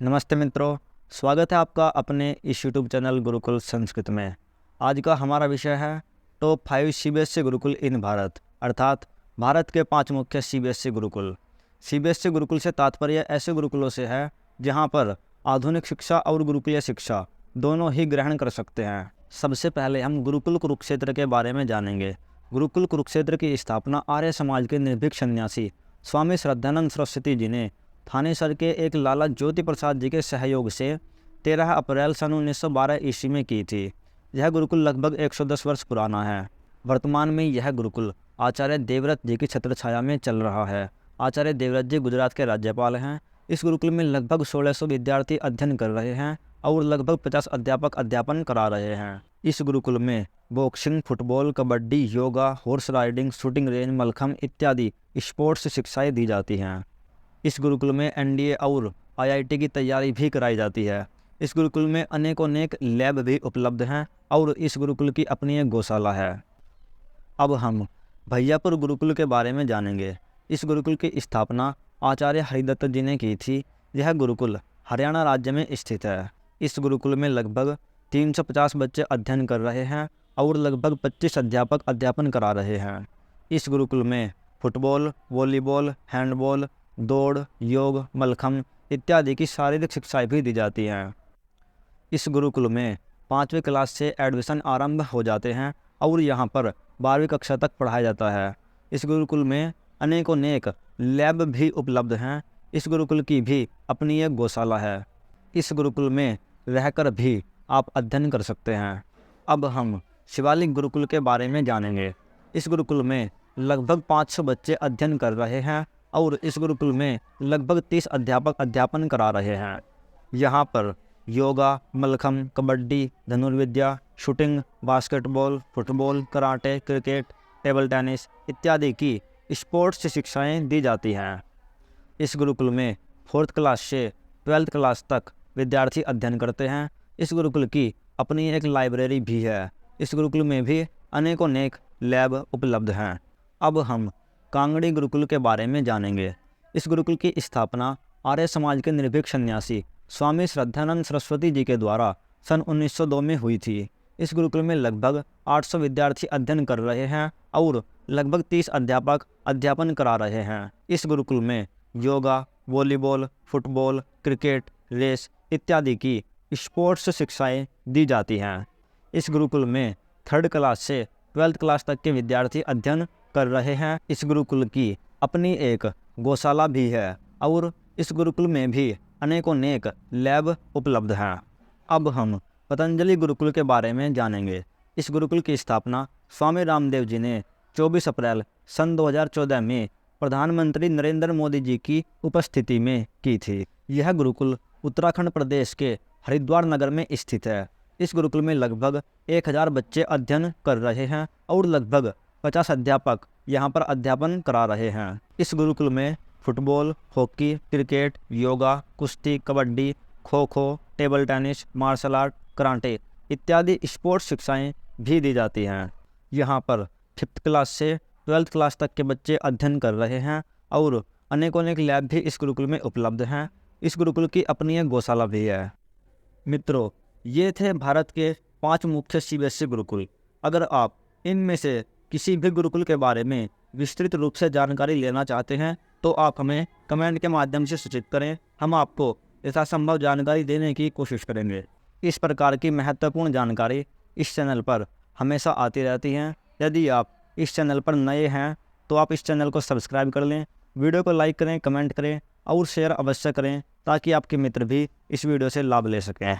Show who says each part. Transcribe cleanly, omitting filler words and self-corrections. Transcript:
Speaker 1: नमस्ते मित्रों, स्वागत है आपका अपने इस यूट्यूब चैनल गुरुकुल संस्कृत में। आज का हमारा विषय है टॉप 5 सीबीएसई गुरुकुल इन भारत, अर्थात भारत के 5 मुख्य सीबीएसई गुरुकुल। सीबीएसई गुरुकुल से तात्पर्य ऐसे गुरुकुलों से है जहां पर आधुनिक शिक्षा और गुरुकुलीय शिक्षा दोनों ही ग्रहण कर सकते हैं। सबसे पहले हम गुरुकुल कुरुक्षेत्र के बारे में जानेंगे। गुरुकुल कुरुक्षेत्र की स्थापना आर्य समाज के निर्भीक सन्यासी स्वामी श्रद्धानंद सरस्वती जी ने थानेसर के एक लाला ज्योति प्रसाद जी के सहयोग से 13 अप्रैल सन 1912 ईस्वी में की थी। यह गुरुकुल लगभग 110 वर्ष पुराना है। वर्तमान में यह गुरुकुल आचार्य देवव्रत जी की छत्रछाया में चल रहा है। आचार्य देवव्रत जी गुजरात के राज्यपाल हैं। इस गुरुकुल में लगभग 1600 विद्यार्थी अध्ययन कर रहे हैं और लगभग 50 अध्यापक अध्यापन करा रहे हैं। इस गुरुकुल में boxing, football, kabaddi, yoga, horse riding, shooting range, mallakhamb इत्यादि स्पोर्ट्स शिक्षाएं दी जाती हैं। इस गुरुकुल में एनडीए और आईआईटी की तैयारी भी कराई जाती है। इस गुरुकुल में अनेक लैब भी उपलब्ध हैं और इस गुरुकुल की अपनी एक गौशाला है। अब हम भैयापुर गुरुकुल के बारे में जानेंगे। इस गुरुकुल की स्थापना आचार्य हरिदत्त जी ने की थी। यह गुरुकुल हरियाणा राज्य में स्थित है। इस गुरुकुल में लगभग 350 बच्चे अध्ययन कर रहे हैं और लगभग 25 अध्यापक अध्यापन करा रहे हैं। इस गुरुकुल में फुटबॉल, वॉलीबॉल, हैंडबॉल, दौड़, योग, मलखम्ब इत्यादि की शारीरिक शिक्षाएं भी दी जाती हैं। इस गुरुकुल में 5वीं क्लास से एडमिशन आरंभ हो जाते हैं और यहाँ पर 12वीं कक्षा तक पढ़ाया जाता है। इस गुरुकुल में अनेक लैब भी उपलब्ध हैं। इस गुरुकुल की भी अपनी एक गौशाला है। इस गुरुकुल में रहकर भी आप अध्ययन कर सकते हैं। अब हम शिवालिक गुरुकुल के बारे में जानेंगे। इस गुरुकुल में लगभग 500 बच्चे अध्ययन कर रहे हैं और इस गुरुकुल में लगभग 30 अध्यापक अध्यापन करा रहे हैं। यहाँ पर योगा, मलखम्ब, कबड्डी, धनुर्विद्या, shooting, basketball, football, karate, cricket, table tennis इत्यादि की स्पोर्ट्स शिक्षाएं दी जाती हैं। इस गुरुकुल में 4th क्लास से 12th क्लास तक विद्यार्थी अध्ययन करते हैं। इस गुरुकुल की अपनी एक लाइब्रेरी भी है। इस गुरुकुल में भी अनेक लैब उपलब्ध हैं। अब हम कांगड़ी गुरुकुल के बारे में जानेंगे। इस गुरुकुल की स्थापना आर्य समाज के निर्भीक सन्यासी स्वामी श्रद्धानंद सरस्वती जी के द्वारा सन 1902 में हुई थी। इस गुरुकुल में लगभग 800 विद्यार्थी अध्ययन कर रहे हैं और लगभग 30 अध्यापक अध्यापन करा रहे हैं। इस गुरुकुल में yoga, volleyball, football, cricket, race इत्यादि की स्पोर्ट्स शिक्षाएं दी जाती हैं। इस गुरुकुल में 3rd क्लास से 12th क्लास तक के विद्यार्थी अध्ययन कर रहे हैं। इस गुरुकुल की अपनी एक गौशाला भी है और इस गुरुकुल में भी अनेक लैब उपलब्ध हैं। अब हम पतंजलि गुरुकुल के बारे में जानेंगे। इस गुरुकुल की स्थापना स्वामी रामदेव जी ने 24 अप्रैल सन 2014 में प्रधानमंत्री नरेंद्र मोदी जी की उपस्थिति में की थी। यह गुरुकुल उत्तराखंड प्रदेश के हरिद्वार नगर में स्थित है। इस गुरुकुल में लगभग 1000 बच्चे अध्ययन कर रहे हैं और लगभग 50 अध्यापक यहाँ पर अध्यापन करा रहे हैं। इस गुरुकुल में फुटबॉल, हॉकी, क्रिकेट, योगा, कुश्ती, kabaddi, kho kho, table tennis, martial art, karate इत्यादि स्पोर्ट्स शिक्षाएं भी दी जाती हैं। यहाँ पर 5th क्लास से 12th क्लास तक के बच्चे अध्ययन कर रहे हैं और अनेक लैब भी इस गुरुकुल में उपलब्ध हैं। इस गुरुकुल की अपनी एक गौशाला भी है। मित्रों, ये थे भारत के 5 मुख्य सीबीएसई गुरुकुल। अगर आप इनमें से किसी भी गुरुकुल के बारे में विस्तृत रूप से जानकारी लेना चाहते हैं तो आप हमें कमेंट के माध्यम से सूचित करें। हम आपको यथासंभव जानकारी देने की कोशिश करेंगे। इस प्रकार की महत्वपूर्ण जानकारी इस चैनल पर हमेशा आती रहती हैं। यदि आप इस चैनल पर नए हैं तो आप इस चैनल को सब्सक्राइब कर लें, वीडियो को लाइक करें, कमेंट करें और शेयर अवश्य करें ताकि आपके मित्र भी इस वीडियो से लाभ ले सकें।